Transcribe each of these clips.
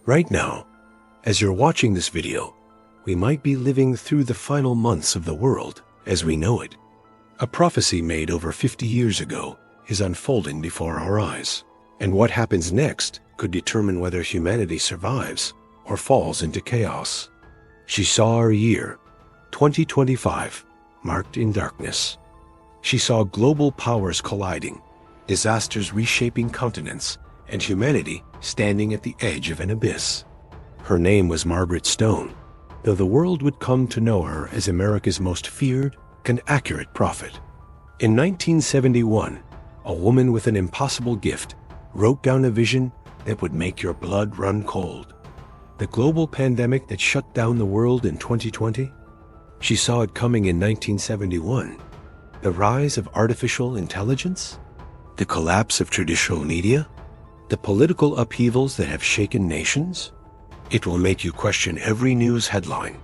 Right now, as you're watching this video, we might be living through the final months of the world as we know it. A prophecy made over 50 years ago is unfolding before our eyes, and what happens next could determine whether humanity survives or falls into chaos. She saw our year, 2025, marked in darkness. She saw global powers colliding, disasters reshaping continents, and humanity standing at the edge of an abyss. Her name was Margaret Stone, though the world would come to know her as America's most feared and accurate prophet. In 1971, a woman with an impossible gift wrote down a vision that would make your blood run cold. The global pandemic that shut down the world in 2020? She saw it coming in 1971. The rise of artificial intelligence? The collapse of traditional media? The political upheavals that have shaken nations? It will make you question every news headline,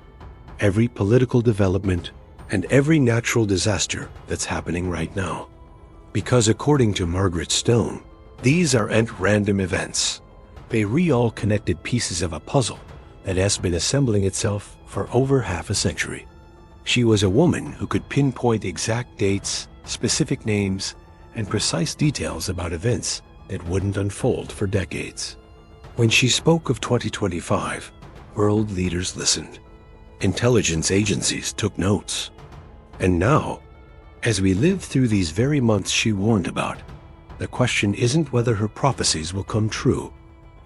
every political development, and every natural disaster that's happening right now. Because according to Margaret Stone, these aren't random events. They all connected pieces of a puzzle that has been assembling itself for over half a century. She was a woman who could pinpoint exact dates, specific names, and precise details about events that wouldn't unfold for decades. When she spoke of 2025, world leaders listened. Intelligence agencies took notes. And now, as we live through these very months she warned about, the question isn't whether her prophecies will come true,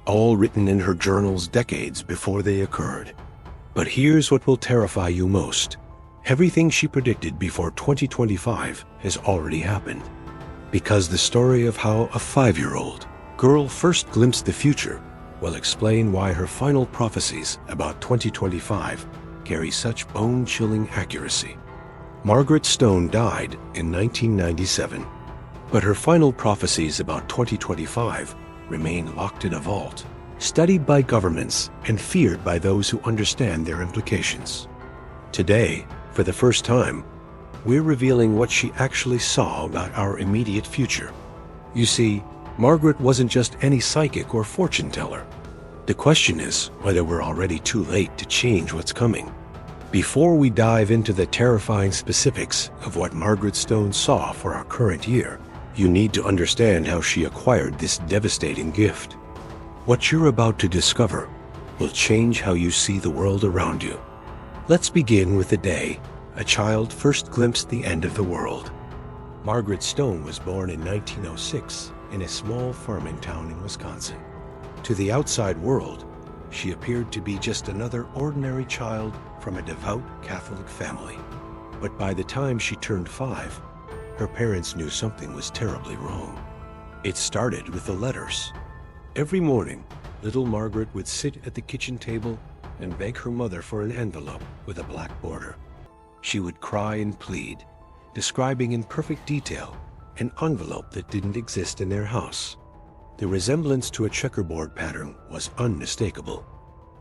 all written in her journals decades before they occurred. But here's what will terrify you most. Everything she predicted before 2025 has already happened. Because the story of how a 5-year-old girl first glimpsed the future will explain why her final prophecies about 2025 carry such bone-chilling accuracy. Margaret Stone died in 1997, but her final prophecies about 2025 remain locked in a vault, studied by governments and feared by those who understand their implications. Today, for the first time, we're revealing what she actually saw about our immediate future. You see, Margaret wasn't just any psychic or fortune teller. The question is whether we're already too late to change what's coming. Before we dive into the terrifying specifics of what Margaret Stone saw for our current year, you need to understand how she acquired this devastating gift. What you're about to discover will change how you see the world around you. Let's begin with the day a child first glimpsed the end of the world. Margaret Stone was born in 1906 in a small farming town in Wisconsin. To the outside world, she appeared to be just another ordinary child from a devout Catholic family. But by the time she turned 5, her parents knew something was terribly wrong. It started with the letters. Every morning, little Margaret would sit at the kitchen table and beg her mother for an envelope with a black border. She would cry and plead, describing in perfect detail an envelope that didn't exist in their house. The resemblance to a checkerboard pattern was unmistakable.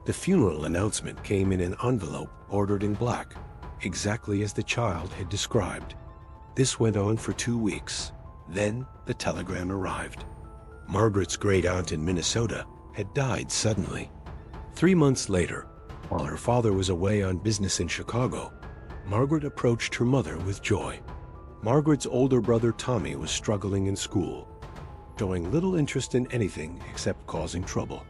The funeral announcement came in an envelope bordered in black, exactly as the child had described. This went on for 2 weeks. Then the telegram arrived. Margaret's great aunt in Minnesota had died suddenly. 3 months later, while her father was away on business in Chicago, Margaret approached her mother with joy. Margaret's older brother Tommy was struggling in school, showing little interest in anything except causing trouble.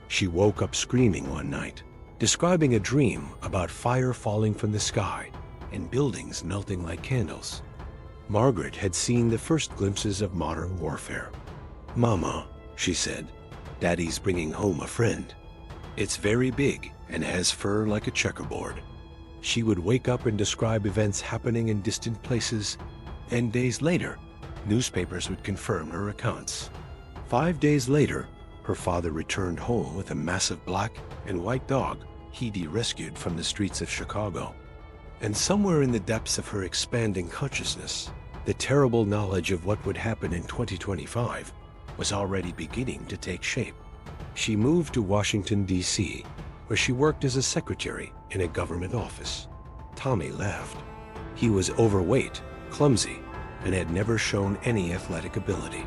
She woke up screaming one night, describing a dream about fire falling from the sky and buildings melting like candles. Margaret had seen the first glimpses of modern warfare. "Mama," she said, "Daddy's bringing home a friend. It's very big and has fur like a checkerboard." She would wake up and describe events happening in distant places, and days later, newspapers would confirm her accounts. 5 days later, her father returned home with a massive black and white dog he'd rescued from the streets of Chicago. And somewhere in the depths of her expanding consciousness, the terrible knowledge of what would happen in 2025 was already beginning to take shape. She moved to Washington, D.C., where she worked as a secretary in a government office. Tommy laughed. He was overweight, clumsy, and had never shown any athletic ability.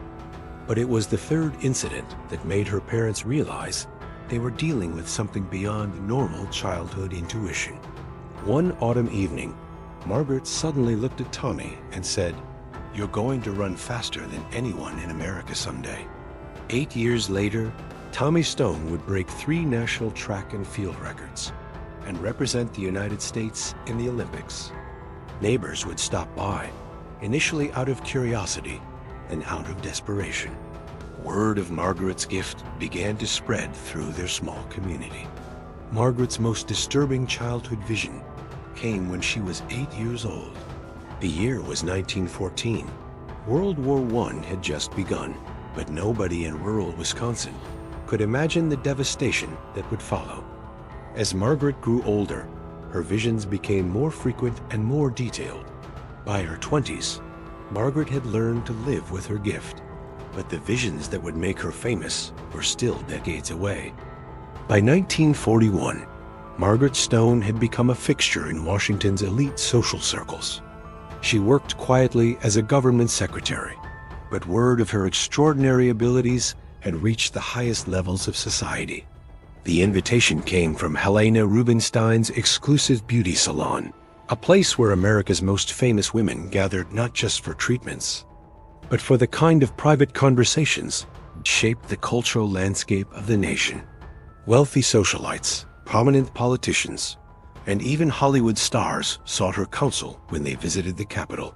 But it was the third incident that made her parents realize they were dealing with something beyond normal childhood intuition. One autumn evening, Margaret suddenly looked at Tommy and said, "You're going to run faster than anyone in America someday." 8 years later, Tommy Stone would break 3 national track and field records and represent the United States in the Olympics. Neighbors would stop by, initially out of curiosity and out of desperation. Word of Margaret's gift began to spread through their small community. Margaret's most disturbing childhood vision came when she was 8 years old. The year was 1914. World War I had just begun, but nobody in rural Wisconsin could imagine the devastation that would follow. As Margaret grew older, her visions became more frequent and more detailed. By her 20s, Margaret had learned to live with her gift, but the visions that would make her famous were still decades away. By 1941, Margaret Stone had become a fixture in Washington's elite social circles. She worked quietly as a government secretary, but word of her extraordinary abilities had reached the highest levels of society. The invitation came from Helena Rubinstein's exclusive beauty salon, a place where America's most famous women gathered not just for treatments, but for the kind of private conversations that shaped the cultural landscape of the nation. Wealthy socialites, prominent politicians, and even Hollywood stars sought her counsel when they visited the Capitol.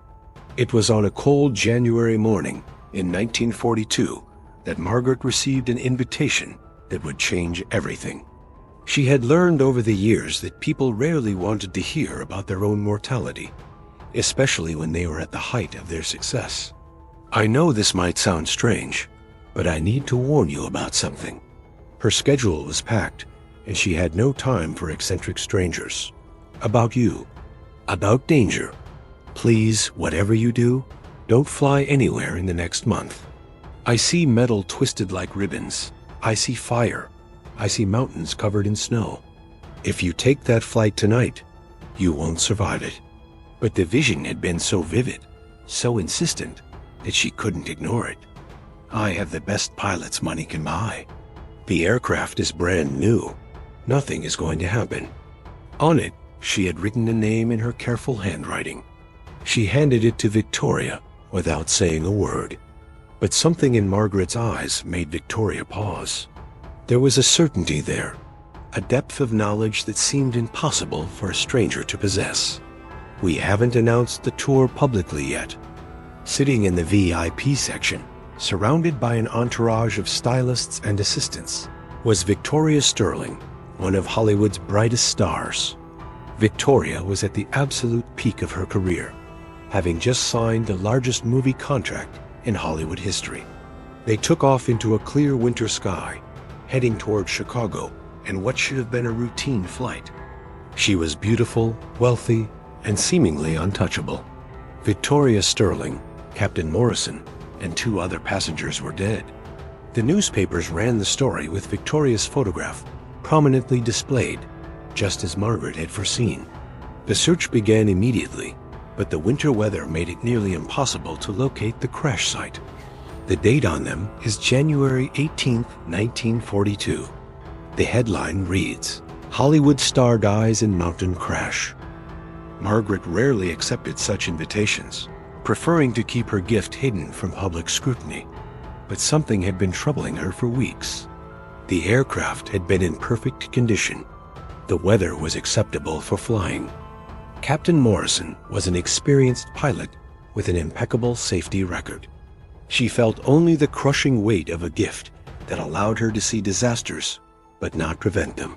It was on a cold January morning in 1942 that Margaret received an invitation that would change everything. She had learned over the years that people rarely wanted to hear about their own mortality, especially when they were at the height of their success. "I know this might sound strange, but I need to warn you about something." Her schedule was packed, and she had no time for eccentric strangers. "About you. About danger. Please, whatever you do, don't fly anywhere in the next month. I see metal twisted like ribbons. I see fire. I see mountains covered in snow. If you take that flight tonight, you won't survive it." But the vision had been so vivid, so insistent, that she couldn't ignore it. "I have the best pilots money can buy. The aircraft is brand new. Nothing is going to happen." On it, she had written a name in her careful handwriting. She handed it to Victoria without saying a word. But something in Margaret's eyes made Victoria pause. There was a certainty there, a depth of knowledge that seemed impossible for a stranger to possess. "We haven't announced the tour publicly yet." Sitting in the VIP section, surrounded by an entourage of stylists and assistants, was Victoria Sterling, one of Hollywood's brightest stars. Victoria was at the absolute peak of her career, having just signed the largest movie contract in Hollywood history. They took off into a clear winter sky, heading toward Chicago in what should have been a routine flight. She was beautiful, wealthy, and seemingly untouchable. Victoria Sterling, Captain Morrison, and 2 other passengers were dead. The newspapers ran the story with Victoria's photograph prominently displayed, just as Margaret had foreseen. The search began immediately, but the winter weather made it nearly impossible to locate the crash site. The date on them is January 18, 1942. The headline reads, "Hollywood Star Dies in Mountain Crash." Margaret rarely accepted such invitations, preferring to keep her gift hidden from public scrutiny. But something had been troubling her for weeks. The aircraft had been in perfect condition. The weather was acceptable for flying. Captain Morrison was an experienced pilot with an impeccable safety record. She felt only the crushing weight of a gift that allowed her to see disasters, but not prevent them.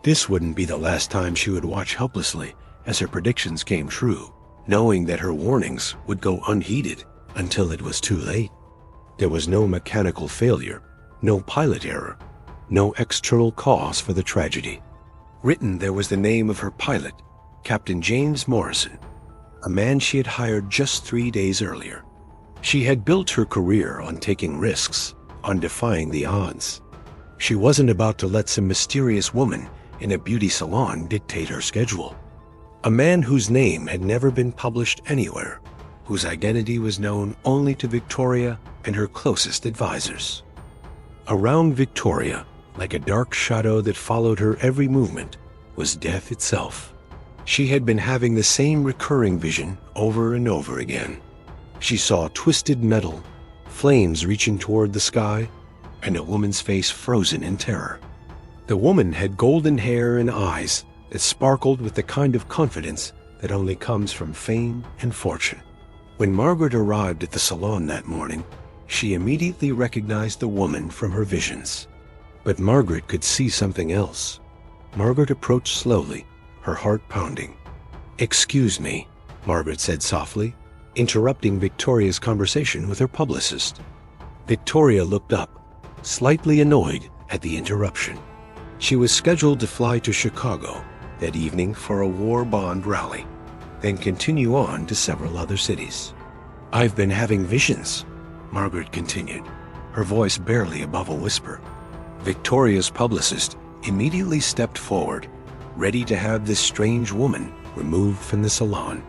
This wouldn't be the last time she would watch helplessly as her predictions came true, knowing that her warnings would go unheeded until it was too late. There was no mechanical failure, no pilot error, no external cause for the tragedy. Written there was the name of her pilot, Captain James Morrison, a man she had hired just 3 days earlier. She had built her career on taking risks, on defying the odds. She wasn't about to let some mysterious woman in a beauty salon dictate her schedule. A man whose name had never been published anywhere, whose identity was known only to Victoria and her closest advisors. Around Victoria, like a dark shadow that followed her every movement, was death itself. She had been having the same recurring vision over and over again. She saw twisted metal, flames reaching toward the sky, and a woman's face frozen in terror. The woman had golden hair and eyes that sparkled with the kind of confidence that only comes from fame and fortune. When Margaret arrived at the salon that morning, she immediately recognized the woman from her visions. But Margaret could see something else. Margaret approached slowly, her heart pounding. "Excuse me," Margaret said softly, interrupting Victoria's conversation with her publicist. Victoria looked up, slightly annoyed at the interruption. She was scheduled to fly to Chicago that evening for a war bond rally, then continue on to several other cities. "I've been having visions," Margaret continued, her voice barely above a whisper. Victoria's publicist immediately stepped forward, ready to have this strange woman removed from the salon.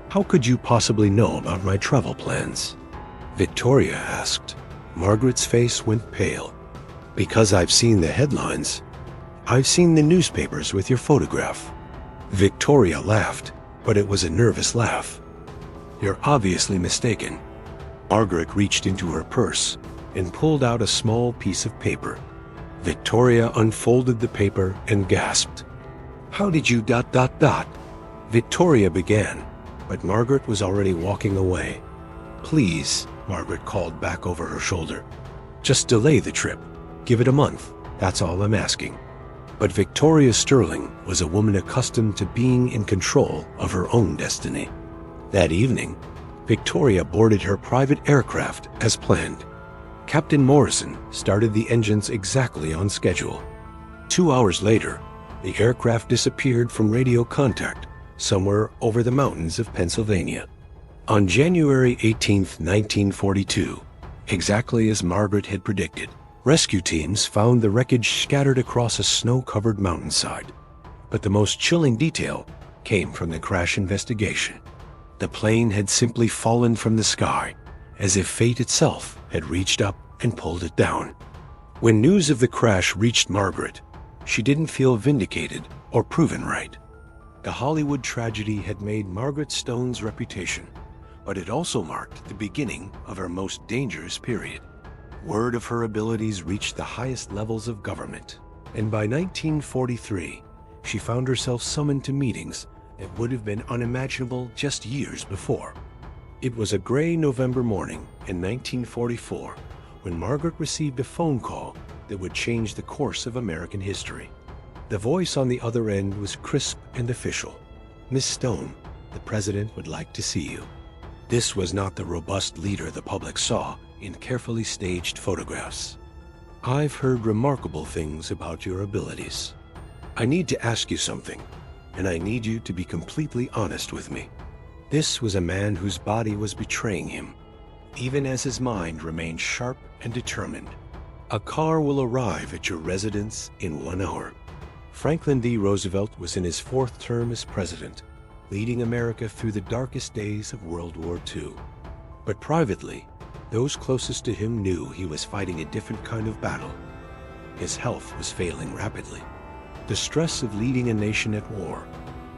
"How could you possibly know about my travel plans?" Victoria asked. Margaret's face went pale. "Because I've seen the headlines. I've seen the newspapers with your photograph." Victoria laughed, but it was a nervous laugh. "You're obviously mistaken." Margaret reached into her purse and pulled out a small piece of paper. Victoria unfolded the paper and gasped. "How did you ... Victoria began, but Margaret was already walking away. "Please," Margaret called back over her shoulder. "Just delay the trip. Give it a month. That's all I'm asking." But Victoria Sterling was a woman accustomed to being in control of her own destiny. That evening, Victoria boarded her private aircraft as planned. Captain Morrison started the engines exactly on schedule. 2 hours later, the aircraft disappeared from radio contact somewhere over the mountains of Pennsylvania. On January 18, 1942, exactly as Margaret had predicted, rescue teams found the wreckage scattered across a snow-covered mountainside. But the most chilling detail came from the crash investigation. The plane had simply fallen from the sky, as if fate itself had reached up and pulled it down. When news of the crash reached Margaret, she didn't feel vindicated or proven right. The Hollywood tragedy had made Margaret Stone's reputation, but it also marked the beginning of her most dangerous period. Word of her abilities reached the highest levels of government, and by 1943, she found herself summoned to meetings that would have been unimaginable just years before. It was a gray November morning in 1944 when Margaret received a phone call that would change the course of American history. The voice on the other end was crisp and official. "Miss Stone, the President would like to see you." This was not the robust leader the public saw in carefully staged photographs. "I've heard remarkable things about your abilities. I need to ask you something, and I need you to be completely honest with me." This was a man whose body was betraying him, even as his mind remained sharp and determined. "A car will arrive at your residence in 1 hour." Franklin D. Roosevelt was in his 4th term as president, leading America through the darkest days of World War II. But privately, those closest to him knew he was fighting a different kind of battle. His health was failing rapidly. The stress of leading a nation at war,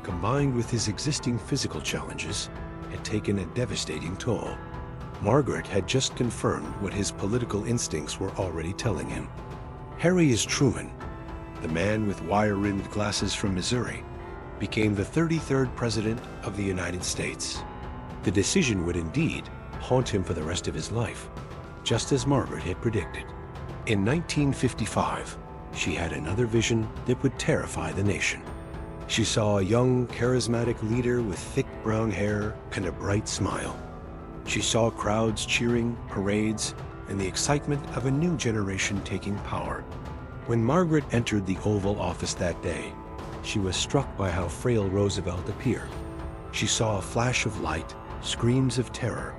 combined with his existing physical challenges, had taken a devastating toll. Margaret had just confirmed what his political instincts were already telling him. Harry S. Truman, the man with wire-rimmed glasses from Missouri, became the 33rd President of the United States. The decision would indeed haunt him for the rest of his life, just as Margaret had predicted. In 1955, she had another vision that would terrify the nation. She saw a young, charismatic leader with thick brown hair and a bright smile. She saw crowds cheering, parades, and the excitement of a new generation taking power. When Margaret entered the Oval Office that day, she was struck by how frail Roosevelt appeared. She saw a flash of light, screams of terror,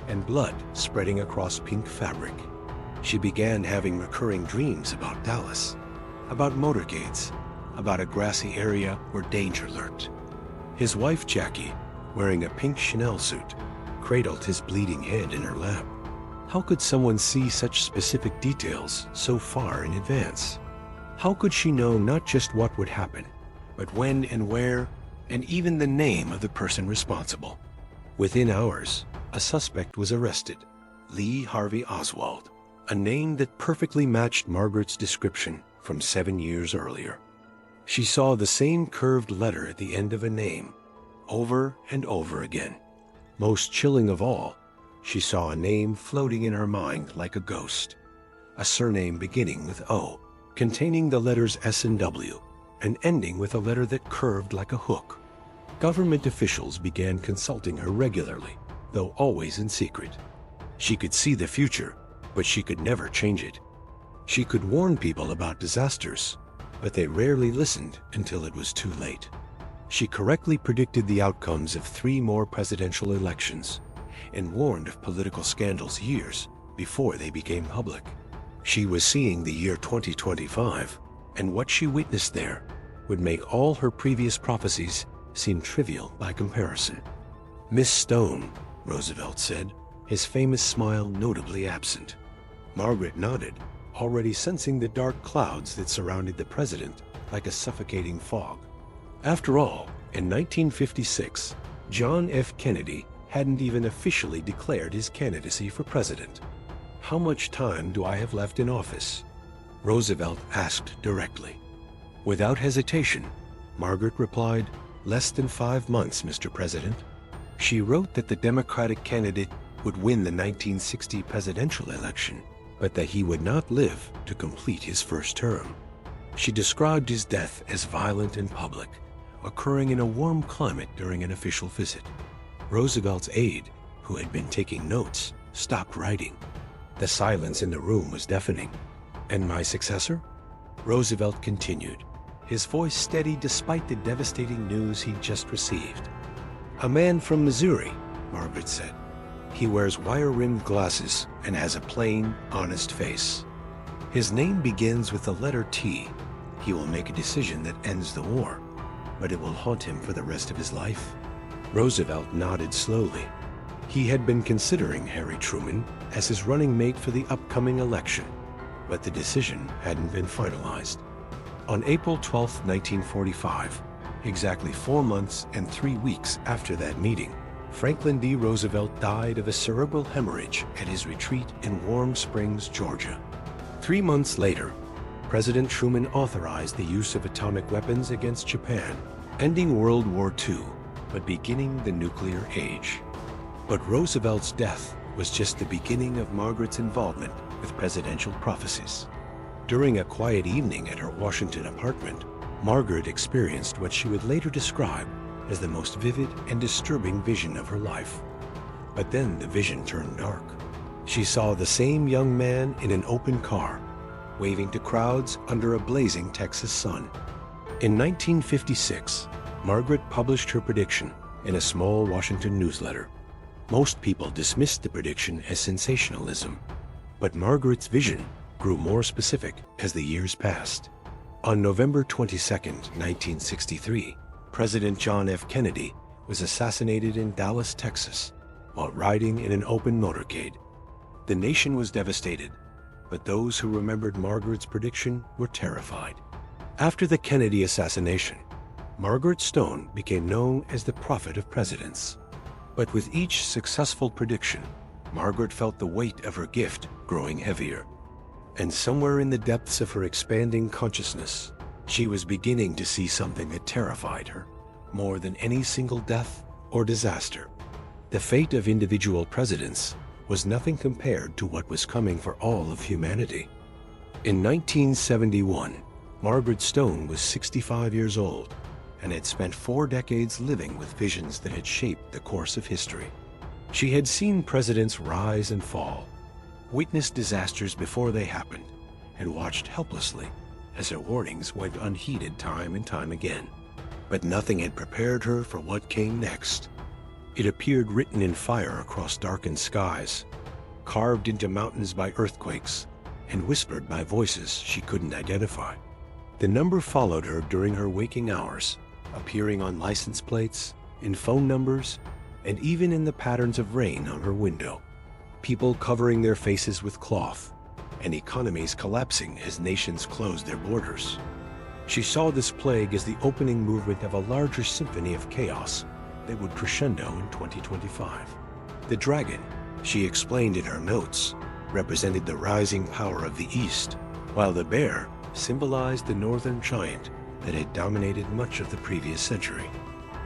and blood spreading across pink fabric. She began having recurring dreams about Dallas, about motorcades, about a grassy area where danger lurked. His wife, Jackie, wearing a pink Chanel suit, cradled his bleeding head in her lap. How could someone see such specific details so far in advance? How could she know not just what would happen, but when and where, and even the name of the person responsible? Within hours, a suspect was arrested, Lee Harvey Oswald, a name that perfectly matched Margaret's description from 7 years earlier. She saw the same curved letter at the end of a name, over and over again. Most chilling of all, she saw a name floating in her mind like a ghost, a surname beginning with O, containing the letters S and W, and ending with a letter that curved like a hook. Government officials began consulting her regularly, though always in secret. She could see the future, but she could never change it. She could warn people about disasters, but they rarely listened until it was too late. She correctly predicted the outcomes of 3 more presidential elections and warned of political scandals years before they became public. She was seeing the year 2025, and what she witnessed there would make all her previous prophecies seem trivial by comparison. "Miss Stone," Roosevelt said, his famous smile notably absent. Margaret nodded, already sensing the dark clouds that surrounded the president like a suffocating fog. After all, in 1956, John F. Kennedy hadn't even officially declared his candidacy for president. "How much time do I have left in office?" Roosevelt asked directly. Without hesitation, Margaret replied, "Less than 5 months, Mr. President." She wrote that the Democratic candidate would win the 1960 presidential election, but that he would not live to complete his first term. She described his death as violent and public, occurring in a warm climate during an official visit. Roosevelt's aide, who had been taking notes, stopped writing. The silence in the room was deafening. "And my successor?" Roosevelt continued, his voice steady despite the devastating news he'd just received. "A man from Missouri," Margaret said. "He wears wire-rimmed glasses and has a plain, honest face. His name begins with the letter T. He will make a decision that ends the war, but it will haunt him for the rest of his life." Roosevelt nodded slowly. He had been considering Harry Truman as his running mate for the upcoming election, but the decision hadn't been finalized. On April 12, 1945, exactly 4 months and 3 weeks after that meeting, Franklin D. Roosevelt died of a cerebral hemorrhage at his retreat in Warm Springs, Georgia. 3 months later, President Truman authorized the use of atomic weapons against Japan, ending World War II, but beginning the nuclear age. But Roosevelt's death was just the beginning of Margaret's involvement with presidential prophecies. During a quiet evening at her Washington apartment, Margaret experienced what she would later describe as the most vivid and disturbing vision of her life. But then the vision turned dark. She saw the same young man in an open car, waving to crowds under a blazing Texas sun. In 1956, Margaret published her prediction in a small Washington newsletter. Most people dismissed the prediction as sensationalism, but Margaret's vision grew more specific as the years passed. On November 22, 1963, President John F. Kennedy was assassinated in Dallas, Texas, while riding in an open motorcade. The nation was devastated, but those who remembered Margaret's prediction were terrified. After the Kennedy assassination, Margaret Stone became known as the prophet of presidents. But with each successful prediction, Margaret felt the weight of her gift growing heavier. And somewhere in the depths of her expanding consciousness, she was beginning to see something that terrified her more than any single death or disaster. The fate of individual presidents was nothing compared to what was coming for all of humanity. In 1971, Margaret Stone was 65 years old and had spent 4 decades living with visions that had shaped the course of history. She had seen presidents rise and fall, witnessed disasters before they happened, and watched helplessly as her warnings went unheeded time and time again. But nothing had prepared her for what came next. It appeared written in fire across darkened skies, carved into mountains by earthquakes, and whispered by voices she couldn't identify. The number followed her during her waking hours, appearing on license plates, in phone numbers, and even in the patterns of rain on her window. People covering their faces with cloth, and economies collapsing as nations closed their borders. She saw this plague as the opening movement of a larger symphony of chaos that would crescendo in 2025. The dragon, she explained in her notes, represented the rising power of the East, while the bear symbolized the northern giant that had dominated much of the previous century.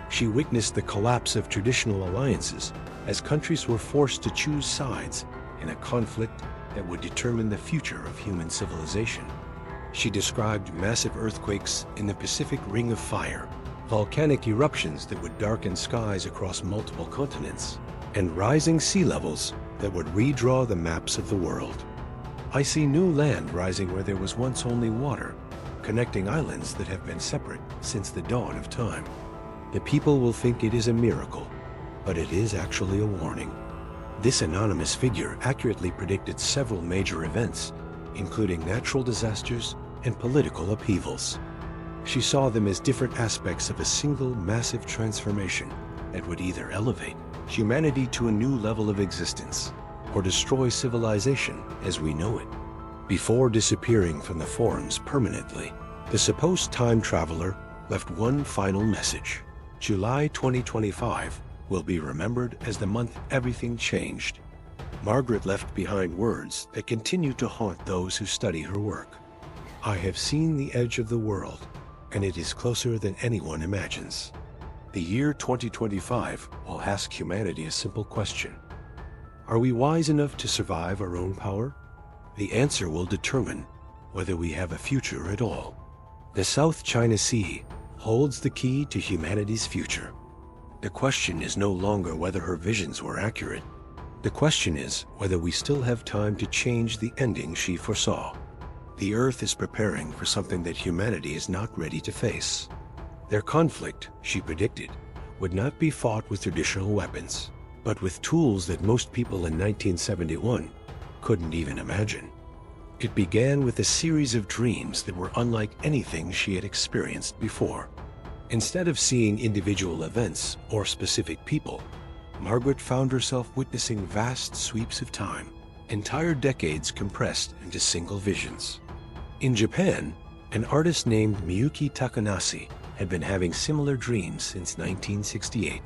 She witnessed the collapse of traditional alliances as countries were forced to choose sides in a conflict that would determine the future of human civilization. She described massive earthquakes in the Pacific Ring of Fire, volcanic eruptions that would darken skies across multiple continents, and rising sea levels that would redraw the maps of the world. I see new land rising where there was once only water, connecting islands that have been separate since the dawn of time. The people will think it is a miracle, but it is actually a warning. This anonymous figure accurately predicted several major events, including natural disasters and political upheavals. She saw them as different aspects of a single massive transformation that would either elevate humanity to a new level of existence or destroy civilization as we know it. Before disappearing from the forums permanently, the supposed time traveler left one final message. July 2025 will be remembered as the month everything changed. Margaret left behind words that continue to haunt those who study her work. I have seen the edge of the world, and it is closer than anyone imagines. The year 2025 will ask humanity a simple question. Are we wise enough to survive our own power? The answer will determine whether we have a future at all. The South China Sea holds the key to humanity's future. The question is no longer whether her visions were accurate. The question is whether we still have time to change the ending she foresaw. The Earth is preparing for something that humanity is not ready to face. Their conflict, she predicted, would not be fought with traditional weapons, but with tools that most people in 1971 couldn't even imagine. It began with a series of dreams that were unlike anything she had experienced before. Instead of seeing individual events or specific people, Margaret found herself witnessing vast sweeps of time, entire decades compressed into single visions. In Japan, an artist named Miyuki Takanashi had been having similar dreams since 1968.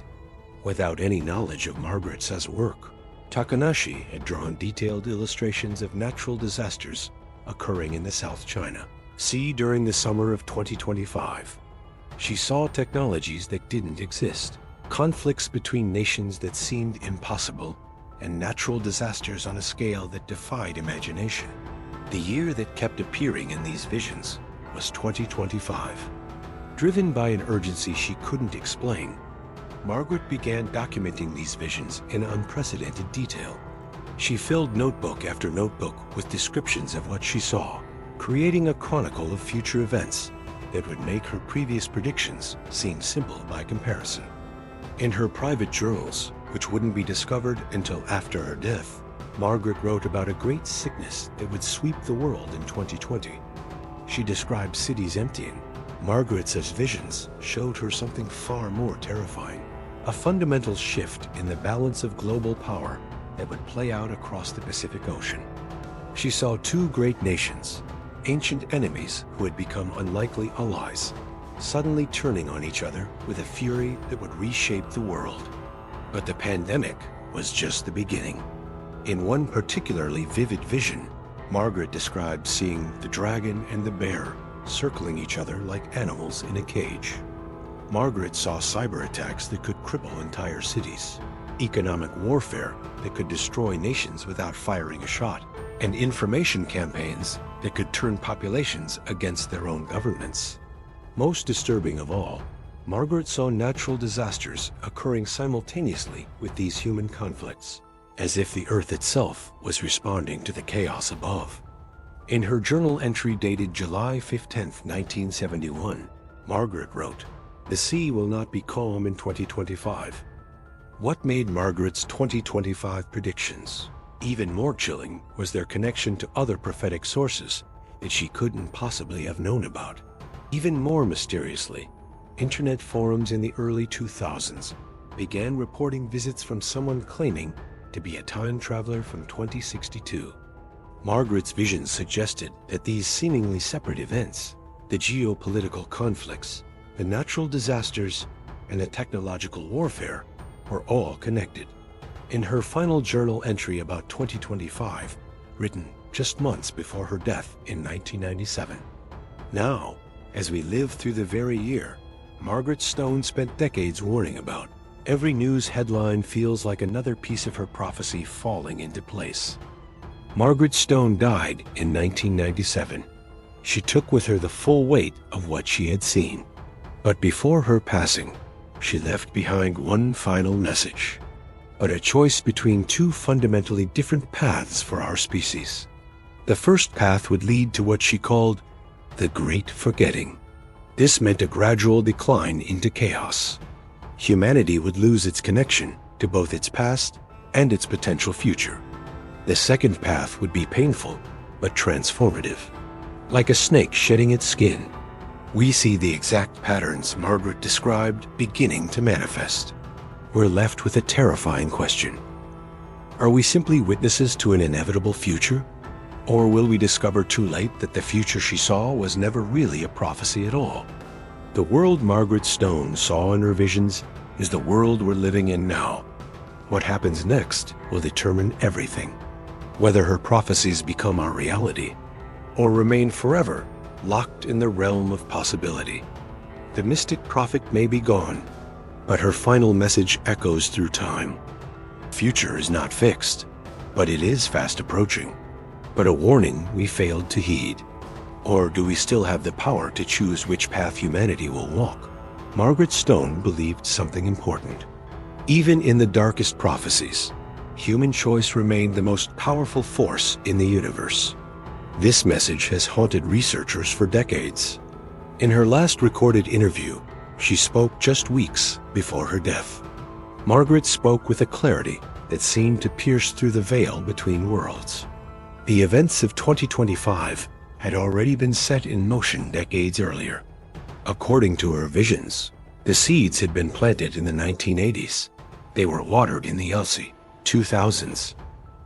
Without any knowledge of Margaret's work, Takanashi had drawn detailed illustrations of natural disasters occurring in the South China Sea during the summer of 2025. She saw technologies that didn't exist, conflicts between nations that seemed impossible, and natural disasters on a scale that defied imagination. The year that kept appearing in these visions was 2025. Driven by an urgency she couldn't explain, Margaret began documenting these visions in unprecedented detail. She filled notebook after notebook with descriptions of what she saw, creating a chronicle of future events that would make her previous predictions seem simple by comparison. In her private journals, which wouldn't be discovered until after her death, Margaret wrote about a great sickness that would sweep the world in 2020. She described cities emptying. Margaret's visions showed her something far more terrifying, a fundamental shift in the balance of global power that would play out across the Pacific Ocean. She saw two great nations, ancient enemies who had become unlikely allies, suddenly turning on each other with a fury that would reshape the world. But the pandemic was just the beginning. In one particularly vivid vision, Margaret described seeing the dragon and the bear circling each other like animals in a cage. Margaret saw cyber attacks that could cripple entire cities, economic warfare that could destroy nations without firing a shot, and information campaigns that could turn populations against their own governments. Most disturbing of all, Margaret saw natural disasters occurring simultaneously with these human conflicts, as if the Earth itself was responding to the chaos above. In her journal entry dated July 15, 1971, Margaret wrote, "The sea will not be calm in 2025. What made Margaret's 2025 predictions even more chilling was their connection to other prophetic sources that she couldn't possibly have known about. Even more mysteriously, internet forums in the early 2000s began reporting visits from someone claiming to be a time traveler from 2062. Margaret's vision suggested that these seemingly separate events, the geopolitical conflicts, the natural disasters, and the technological warfare, were all connected. In her final journal entry about 2025, written just months before her death in 1997. Now, as we live through the very year Margaret Stone spent decades warning about, every news headline feels like another piece of her prophecy falling into place. Margaret Stone died in 1997. She took with her the full weight of what she had seen. But before her passing, she left behind one final message, but a choice between two fundamentally different paths for our species. The first path would lead to what she called the Great Forgetting. This meant a gradual decline into chaos. Humanity would lose its connection to both its past and its potential future. The second path would be painful, but transformative. Like a snake shedding its skin, we see the exact patterns Margaret described beginning to manifest. We're left with a terrifying question. Are we simply witnesses to an inevitable future? Or will we discover too late that the future she saw was never really a prophecy at all? The world Margaret Stone saw in her visions is the world we're living in now. What happens next will determine everything. Whether her prophecies become our reality, or remain forever locked in the realm of possibility. The mystic prophet may be gone, but her final message echoes through time. Future is not fixed, but it is fast approaching. But a warning we failed to heed. Or do we still have the power to choose which path humanity will walk? Margaret Stone believed something important. Even in the darkest prophecies, human choice remained the most powerful force in the universe. This message has haunted researchers for decades. In her last recorded interview, she spoke just weeks before her death. Margaret spoke with a clarity that seemed to pierce through the veil between worlds. The events of 2025 had already been set in motion decades earlier. According to her visions, the seeds had been planted in the 1980s. They were watered in the early 2000s.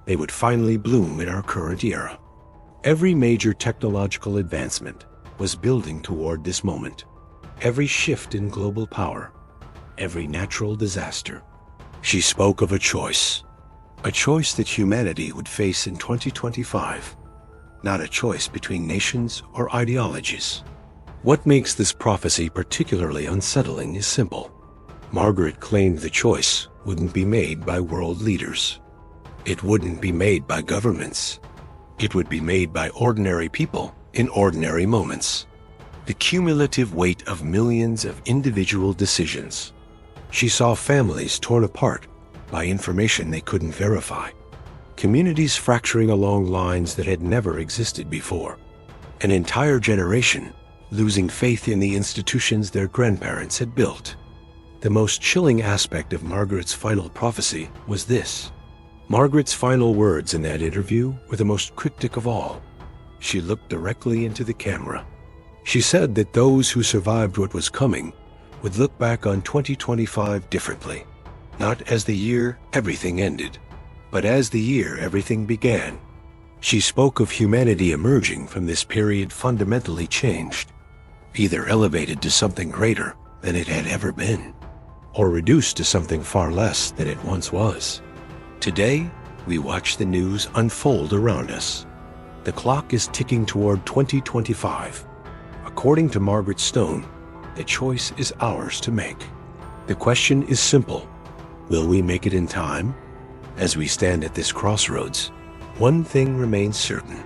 They would finally bloom in our current era. Every major technological advancement was building toward this moment. Every shift in global power, every natural disaster. She spoke of a choice that humanity would face in 2025, not a choice between nations or ideologies. What makes this prophecy particularly unsettling is simple. Margaret claimed the choice wouldn't be made by world leaders. It wouldn't be made by governments. It would be made by ordinary people in ordinary moments. The cumulative weight of millions of individual decisions. She saw families torn apart by information they couldn't verify. Communities fracturing along lines that had never existed before. An entire generation losing faith in the institutions their grandparents had built. The most chilling aspect of Margaret's final prophecy was this. Margaret's final words in that interview were the most cryptic of all. She looked directly into the camera. She said that those who survived what was coming would look back on 2025 differently. Not as the year everything ended, but as the year everything began. She spoke of humanity emerging from this period fundamentally changed, either elevated to something greater than it had ever been, or reduced to something far less than it once was. Today, we watch the news unfold around us. The clock is ticking toward 2025. According to Margaret Stone, the choice is ours to make. The question is simple. Will we make it in time? As we stand at this crossroads, one thing remains certain.